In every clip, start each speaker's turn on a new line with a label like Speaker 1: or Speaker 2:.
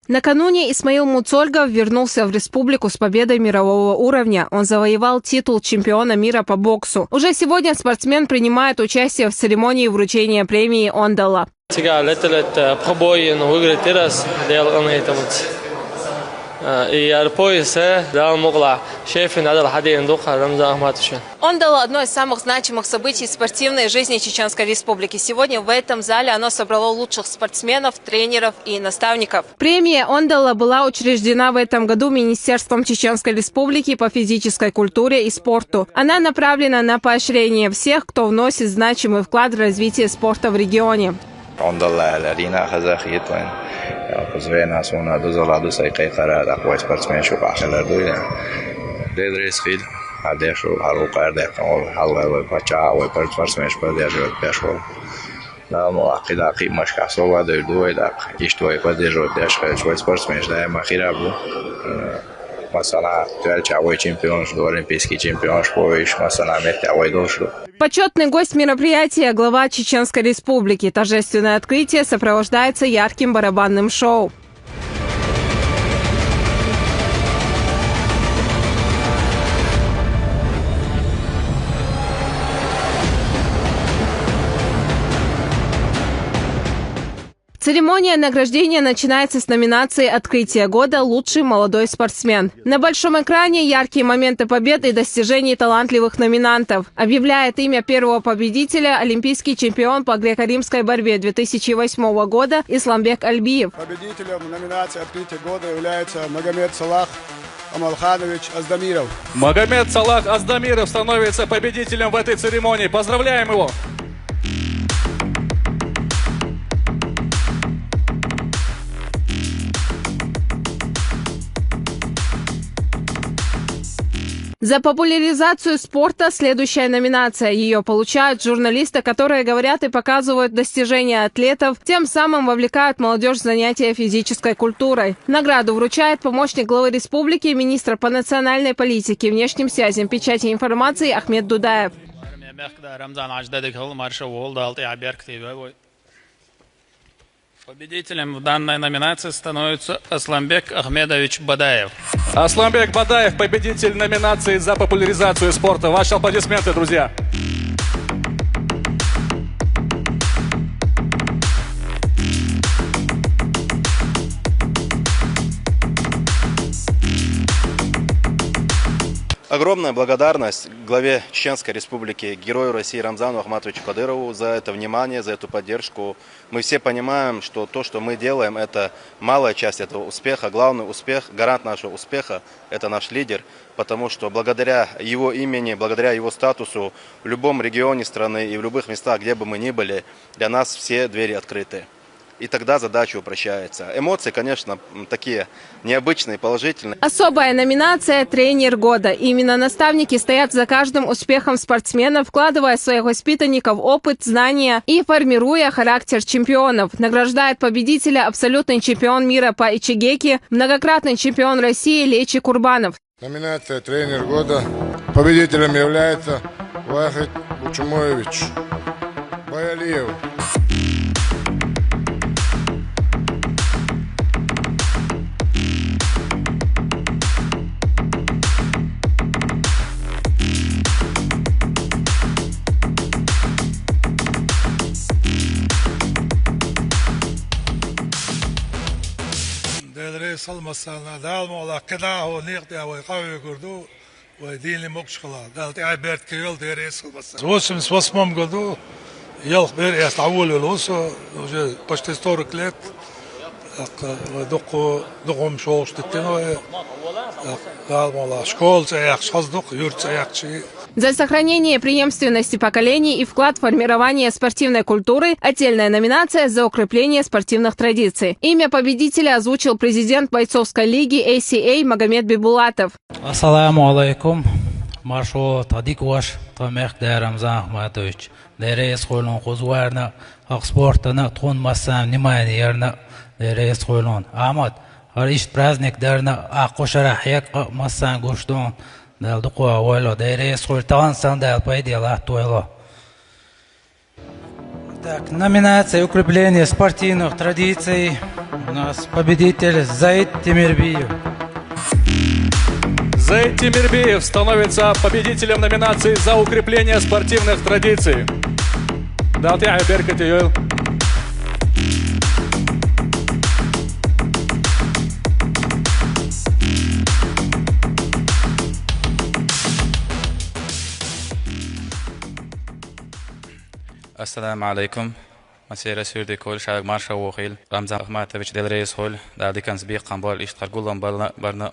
Speaker 1: Накануне Исмаил Муцольгов вернулся в республику с победой мирового уровня. Он завоевал титул чемпиона мира по боксу. Уже сегодня спортсмен принимает участие в церемонии вручения премии Ондала. Ондала – одно из самых значимых событий спортивной жизни Чеченской Республики. Сегодня в этом зале оно собрало лучших спортсменов, тренеров и наставников. Премия Ондала была учреждена в этом году Министерством Чеченской Республики по физической культуре и спорту. Она направлена на поощрение всех, кто вносит значимый вклад в развитие спорта в регионе. Почетный гость мероприятия – глава Чеченской Республики. Торжественное открытие сопровождается ярким барабанным шоу. Церемония награждения начинается с номинации «Открытие года. Лучший молодой спортсмен». На большом экране яркие моменты побед и достижений талантливых номинантов. Объявляет имя первого победителя олимпийский чемпион по греко-римской борьбе 2008 года Исламбек Альбиев.
Speaker 2: Победителем номинации «Открытие года» является Магомед Салах Амалханович Аздамиров.
Speaker 3: Магомед Салах Аздамиров становится победителем в этой церемонии. Поздравляем его!
Speaker 1: За популяризацию спорта следующая номинация. Ее получают журналисты, которые говорят и показывают достижения атлетов, тем самым вовлекают молодежь в занятия физической культурой. Награду вручает помощник главы республики, министр по национальной политике, внешним связям, печати информации Ахмед Дудаев.
Speaker 4: Победителем в данной номинации становится Асламбек Ахмедович Бадаев.
Speaker 3: Асламбек Бадаев, победитель номинации за популяризацию спорта. Ваши аплодисменты, друзья.
Speaker 5: Огромная благодарность главе Чеченской Республики, герою России Рамзану Ахматовичу Кадырову за это внимание, за эту поддержку. Мы все понимаем, что то, что мы делаем, это малая часть этого успеха. Главный успех, гарант нашего успеха – это наш лидер, потому что благодаря его имени, благодаря его статусу в любом регионе страны и в любых местах, где бы мы ни были, для нас все двери открыты. И тогда задача упрощается. Эмоции, конечно, такие необычные, положительные.
Speaker 1: Особая номинация «Тренер года». Именно наставники стоят за каждым успехом спортсменов, вкладывая в своих воспитанников опыт, знания и формируя характер чемпионов. Награждает победителя абсолютный чемпион мира по ичигеке, многократный чемпион России Лечи Курбанов.
Speaker 2: Номинация «Тренер года». Победителем является Вахид Бучумоевич Баялиев.
Speaker 6: المسألة دال مولا كده هو نيقتي أو يقوي كردو ودين لي مقشخلا دالتي عبرت كيول ديريس المسألة وسم سوسمم كردو يلخ بير يستعول الوسو وجه باشتستور كليت دقم شوش تتنو دال مولا شكول سياق شخصدق يرت سياق شيء.
Speaker 1: За сохранение преемственности поколений и вклад в формирование спортивной культуры отдельная номинация за укрепление спортивных традиций. Имя победителя озвучил президент бойцовской лиги ACA Магомед Бибулатов.
Speaker 7: Ассаламу алейкум. Маршо тадик ваш тамех Рамзан Ахматович. Дерес холон хузуарна ак спортана тон массам внимание ярна дерес холон. Амат ариш праздник дарна акошарахяк массан гоштон. Дал дукуа ойло дерес холтан сан дал пайдела тойло. Так, номинация «Укрепление спортивных традиций». У нас победитель Заид Темирбиев.
Speaker 3: Заид Темирбиев становится победителем номинации за укрепление спортивных традиций. Далтя Беркат Юэл.
Speaker 4: Assalamu alaikum. Masira sürdü kol şark marşa oğil. Ramzan Ahmatoviç del Reis hol. Daldikans bir kambal iştar gullan barna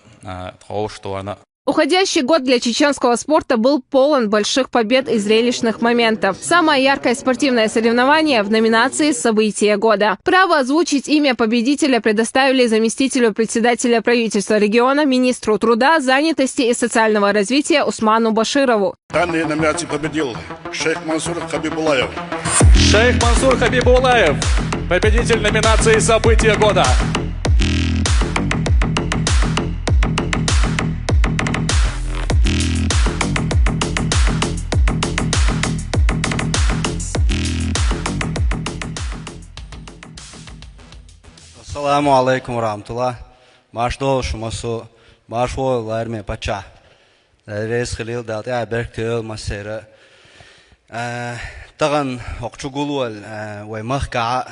Speaker 4: тхоуш туарна.
Speaker 1: Уходящий год для чеченского спорта был полон больших побед и зрелищных моментов. Самое яркое спортивное соревнование в номинации «События года». Право озвучить имя победителя предоставили заместителю председателя правительства региона, министру труда, занятости и социального развития Усману Баширову.
Speaker 2: Данные номинации победил шейх Мансур Хабибулаев.
Speaker 3: Шейх Мансур Хабибулаев, победитель номинации «События года».
Speaker 8: Assalamu alaikum warahmatullah. Marshdo shumasu marshwo larme pacha. Reis Khalil dalta berktel masera. طبعا وقتقولوا ومخكع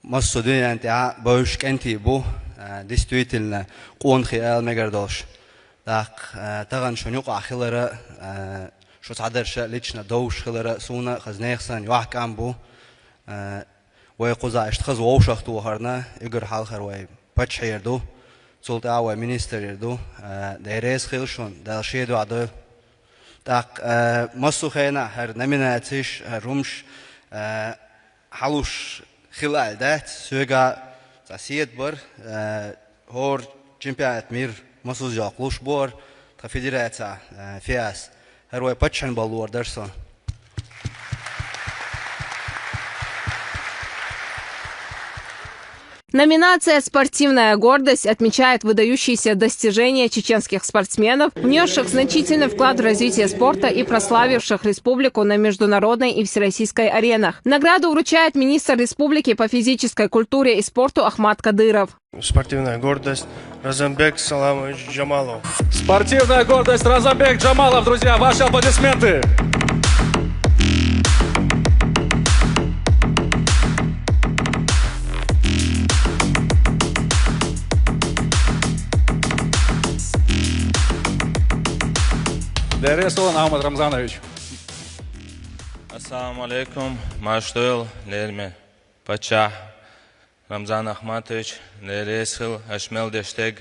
Speaker 8: مصدوين أنت باوش كنتي بو دستويتلنا قون خيال مقردوش داق طبعا شنوق أخيلرا شو تعدرش ليشنا دوش خيلرا سونا خزنيخسن يوحكام بو ويقوزا اشتخز ووشختو وهرنا يقر حال خروي باتش يردو سلطة ومينستر يردو دايريس خيلشون دالشيدو عدو Так, массухайна, номинацииш, румш, халуш хилал, да, сюга засиет бар, хор чемпионат мир, массуз жаклуш бар, та федерация, фиас, харвай патчан балуар дарсон.
Speaker 1: Номинация «Спортивная гордость» отмечает выдающиеся достижения чеченских спортсменов, внесших значительный вклад в развитие спорта и прославивших республику на международной и всероссийской аренах. Награду вручает министр республики по физической культуре и спорту Ахмат Кадыров.
Speaker 9: Спортивная гордость Разамбек Саламович Джамалов.
Speaker 3: Спортивная гордость Разамбек Джамалов, друзья, ваши аплодисменты. Дересулан Ахмад Рамзанович.
Speaker 10: Ассаламу алейкум. Маштуэл Лерме Пача Рамзан Ахматович Лересил Ашмел Дештег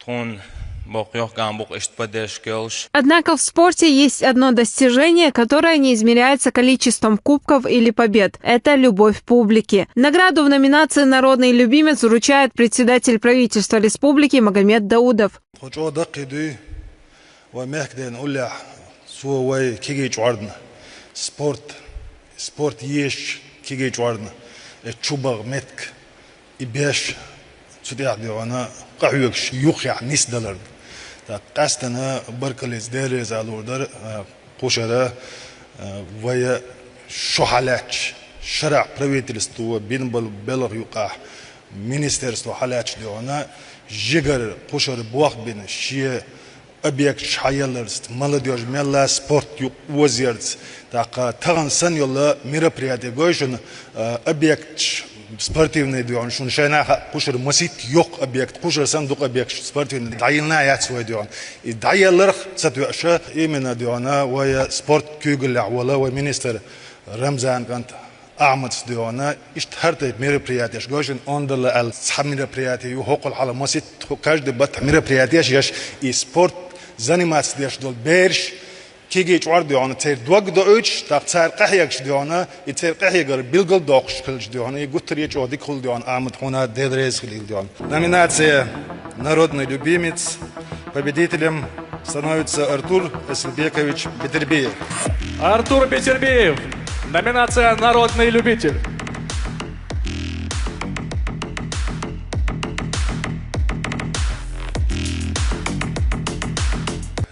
Speaker 10: Тун Бокьох Гамбук Иштпадеш Келш.
Speaker 1: Однако в спорте есть одно достижение, которое не измеряется количеством кубков или побед. Это любовь публики. Награду в номинации «Народный любимец» вручает председатель правительства республики Магомед Даудов.
Speaker 6: ومهكذا نقول له سوى كيجي جواردنا سبورت يش كيجي جواردنا تشوبغ متك إبيش سديع ديوانا قعيوكش يوقع نيس دولار قاستنا بركليز ديريز على قوشرة ويا شحالاتش شرع بريفيتلستو بين بلغ يوقع مينسترستو حالاتش ديوانا جيجر قوشر بوقت بين الشيء объект шайялырст, молодежь, мелла спорт возерц, так таган сан yolla мероприятие гойшун объект спортивный дион, шун шайна кушер масит yok объект, кушер сандук объект спортивный, дайна ят свой дион, и дайялыр сатуаша именно диона, вая спорт кюгл вала, вая министр Рамзан кант أعمد ديوانا اشتهرت мероприятие гойшун ондала ал сам мероприятие ю хокол хала масит каждый бат мероприятие яш и спорт заниматься деш дол берш киги чвар диона цер дваг доуч так цер кахягш диона и цер кахягар билгал докш кылж диона и гуттри чоди кул дион Ахмад хуна дедрез хилил дион. Номинация «Народный любимец». Победителем становится Артур Эсилбекович Бетербиев.
Speaker 3: Артур Бетербиев. Номинация «Народный любитель».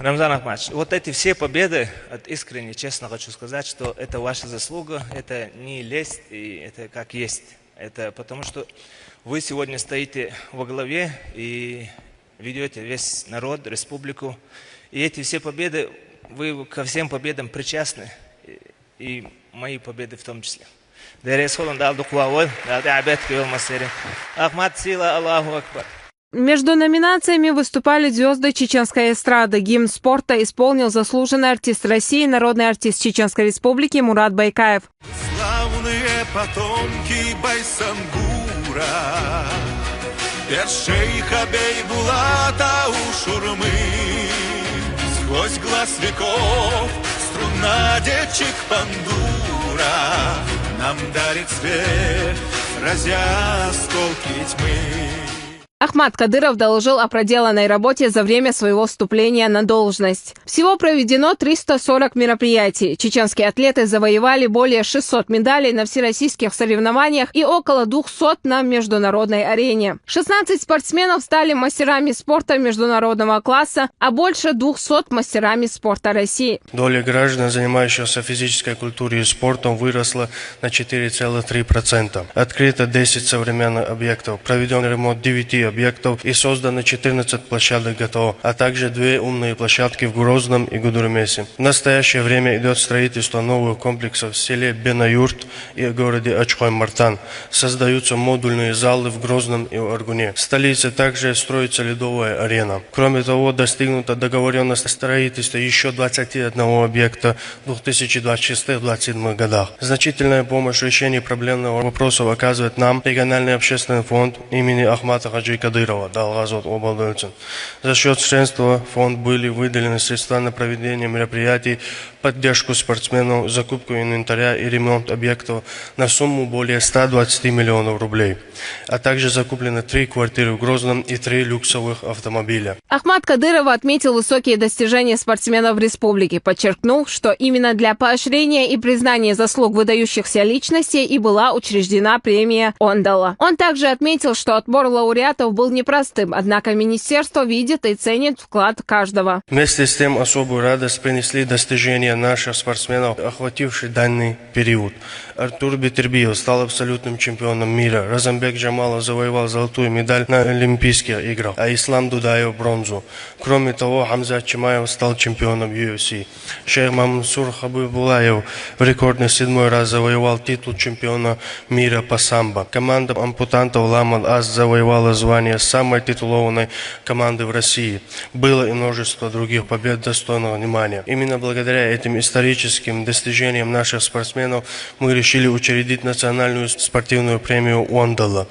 Speaker 11: Рамзан Ахматович, вот эти все победы, искренне, честно хочу сказать, что это ваша заслуга, это не лесть, и это как есть. Это потому что вы сегодня стоите во главе и ведете весь народ, республику. И эти все победы, вы ко всем победам причастны, и мои победы в том числе. Ахмад Сила, Аллаху Акбар.
Speaker 1: Между номинациями выступали звезды чеченской эстрады. Гимн спорта исполнил заслуженный артист России, народный артист Чеченской Республики Мурат Байкаев.
Speaker 12: Славные потомки Байсангура, шейха Бейбулата у Шурмы, сквозь глаз веков струна девчик Пандура нам дарит свет, разя осколки тьмы.
Speaker 1: Ахмад Кадыров доложил о проделанной работе за время своего вступления на должность. Всего проведено 340 мероприятий. Чеченские атлеты завоевали более 600 медалей на всероссийских соревнованиях и около 200 на международной арене. 16 спортсменов стали мастерами спорта международного класса, а больше 200 мастерами спорта России.
Speaker 9: Доля граждан, занимающихся физической культурой и спортом, выросла на 4,3%. Открыто 10 современных объектов, проведен ремонт 9 объектов и создано 14 площадок ГТО, а также 2 умные площадки в Грозном и Гудурмесе. В настоящее время идет строительство новых комплексов в селе Бенаюрт и городе Ачхой-Мартан. Создаются модульные залы в Грозном и Аргуне. В столице также строится ледовая арена. Кроме того, достигнута договоренность о строительстве еще 21 объекта в 2026-2027 годах. Значительная помощь в решении проблемных вопросов оказывает нам региональный общественный фонд имени Ахмата Хаджи Кадырова, Далгазот облдольцин. За счет членства в фонд были выделены средства на проведение мероприятий, поддержку спортсменов, закупку инвентаря и ремонт объектов на сумму более 120 миллионов рублей. А также закуплены 3 квартиры в Грозном и 3 люксовых автомобиля.
Speaker 1: Ахмад Кадыров отметил высокие достижения спортсменов республики, подчеркнув, что именно для поощрения и признания заслуг выдающихся личностей и была учреждена премия Ондала. Он также отметил, что отбор лауреатов был непростым, однако министерство видит и ценит вклад каждого.
Speaker 9: Вместе с тем особую радость принесли достижения наших спортсменов, охватившие данный период. Артур Бетербиев стал абсолютным чемпионом мира. Разамбек Джамалов завоевал золотую медаль на Олимпийских играх, а Ислам Дудаев бронзу. Кроме того, Хамзат Чимаев стал чемпионом UFC. Шейх Мансур Хабибулаев в рекордный 7-й раз завоевал титул чемпиона мира по самбо. Команда ампутантов Ламад Ас завоевала звание самой титулованной команды в России. Было и множество других побед достойного внимания. Именно благодаря этим историческим достижениям наших спортсменов мы решили учредить национальную спортивную премию Ондала.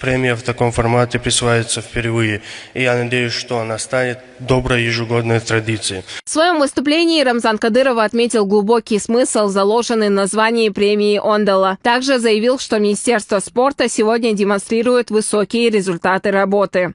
Speaker 9: Премия в таком формате присваивается впервые, и я надеюсь, что она станет доброй ежегодной традицией.
Speaker 1: В своем выступлении Рамзан Кадыров отметил глубокий смысл, заложенный в названии премии Ондала. Также заявил, что Министерство спорта сегодня демонстрирует высокие результаты работы.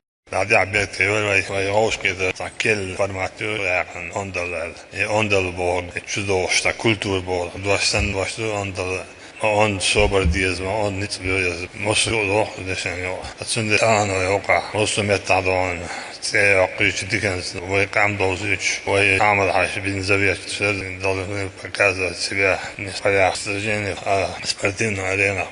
Speaker 13: On sober diezma, on niet wil mosso doch, dus ja, dat zijn de aan ook, mosso met tadon. سي قريش ديكنز ويقام دوزيش ويعمل حاجة بين زبيش تشير دولة كذا سباح نسبة سجين سبارتين علينا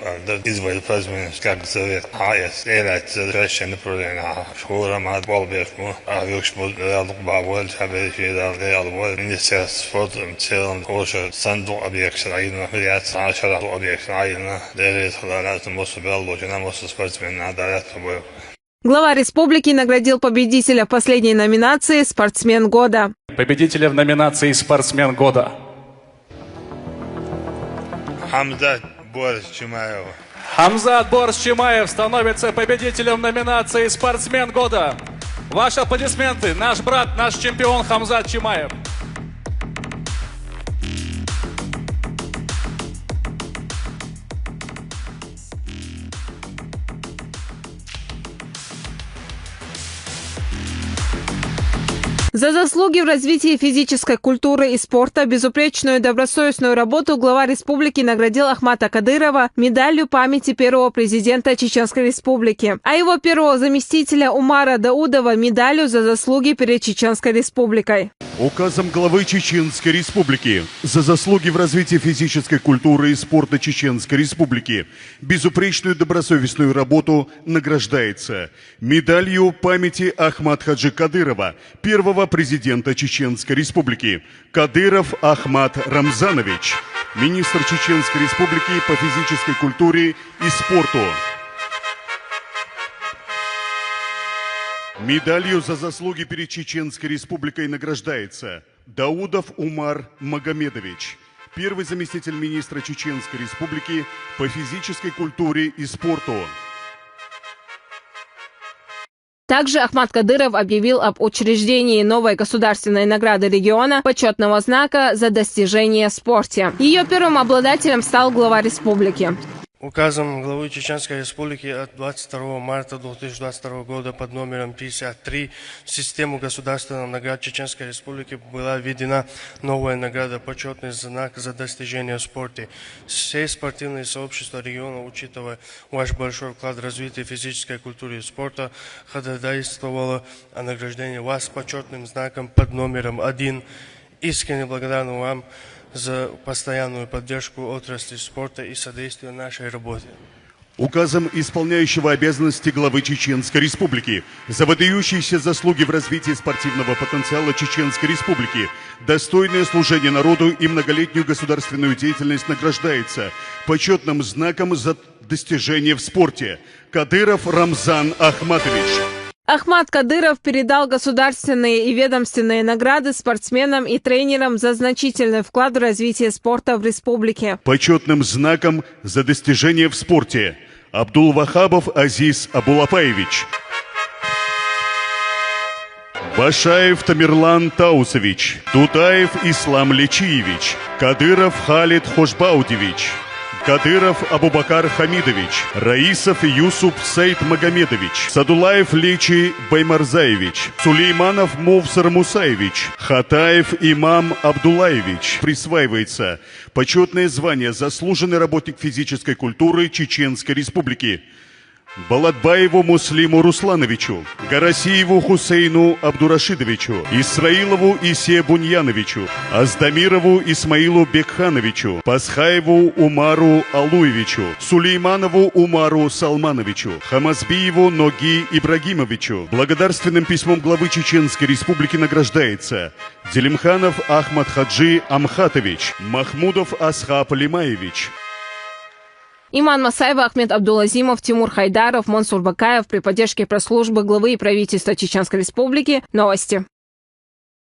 Speaker 13: إزبا الفازمين كاك زبيش حايس إلى تشير نبرنا شهورا مع بول بيشمو أبيكش مدلق بابول شابي في دار البول من السياس فوت متسيرن خوش صندوق أبيكش عينا مليات 10 أبيكش عينا ديريت خلالات مصر بيالو جنا مصر سبارتين عدالات كبير.
Speaker 1: Глава республики наградил победителя в последней номинации «Спортсмен года».
Speaker 3: Победителя в номинации «Спортсмен года».
Speaker 13: Хамзат Борис Чимаев.
Speaker 3: Хамзат Борис Чимаев становится победителем в номинации «Спортсмен года». Ваши аплодисменты. Наш брат, наш чемпион Хамзат Чимаев.
Speaker 1: За заслуги в развитии физической культуры и спорта, безупречную и добросовестную работу глава республики наградил Ахмата Кадырова медалью памяти первого президента Чеченской Республики, а его первого заместителя Умара Даудова медалью за заслуги перед Чеченской Республикой.
Speaker 14: Указом главы Чеченской Республики за заслуги в развитии физической культуры и спорта Чеченской Республики безупречную добросовестную работу награждается медалью памяти Ахмад Хаджи Кадырова, первого президента Чеченской Республики. Кадыров Ахмад Рамзанович, министр Чеченской Республики по физической культуре и спорту. Медалью за заслуги перед Чеченской Республикой награждается Даудов Умар Магомедович, первый заместитель министра Чеченской Республики по физической культуре и спорту.
Speaker 1: Также Ахмад Кадыров объявил об учреждении новой государственной награды региона почетного знака за достижения в спорте. Ее первым обладателем стал глава республики.
Speaker 9: Указом главы Чеченской Республики от 22 марта 2022 года под номером 53 в систему государственных наград Чеченской Республики была введена новая награда «Почетный знак за достижения в спорте». Все спортивные сообщества региона, учитывая ваш большой вклад в развитие физической культуры и спорта, ходатайствовало о награждении вас почетным знаком под номером 1. Искренне благодарны вам за постоянную поддержку отрасли спорта и содействие нашей работе.
Speaker 14: Указом исполняющего обязанности главы Чеченской Республики за выдающиеся заслуги в развитии спортивного потенциала Чеченской Республики, достойное служение народу и многолетнюю государственную деятельность награждается почетным знаком за достижения в спорте Кадыров Рамзан Ахматович.
Speaker 1: Ахмад Кадыров передал государственные и ведомственные награды спортсменам и тренерам за значительный вклад в развитие спорта в республике.
Speaker 14: Почетным знаком за достижения в спорте Абдул-Вахабов Азиз Абулапаевич. Башаев Тамирлан Таусович. Тутаев Ислам Лечиевич. Кадыров Халид Хошбаудевич. Кадыров Абубакар Хамидович, Раисов Юсуп Саид Магомедович, Садулаев Лечи Баймарзаевич, Сулейманов Мовсар Мусаевич, Хатаев Имам Абдулаевич. Присваивается почетное звание «Заслуженный работник физической культуры Чеченской Республики» Балатбаеву Муслиму Руслановичу, Гарасиеву Хусейну Абдурашидовичу, Исраилову Исе Буньяновичу, Аздамирову Исмаилу Бекхановичу, Пасхаеву Умару Алуевичу, Сулейманову Умару Салмановичу, Хамазбиеву Ноги Ибрагимовичу. Благодарственным письмом главы Чеченской Республики награждается Делимханов Ахмад Хаджи Амхатович, Махмудов Асхаб Лимаевич.
Speaker 1: Иман Масаева, Ахмед Абдулазимов, Тимур Хайдаров, Мансур Бакаев при поддержке пресс-службы главы и правительства Чеченской Республики. Новости.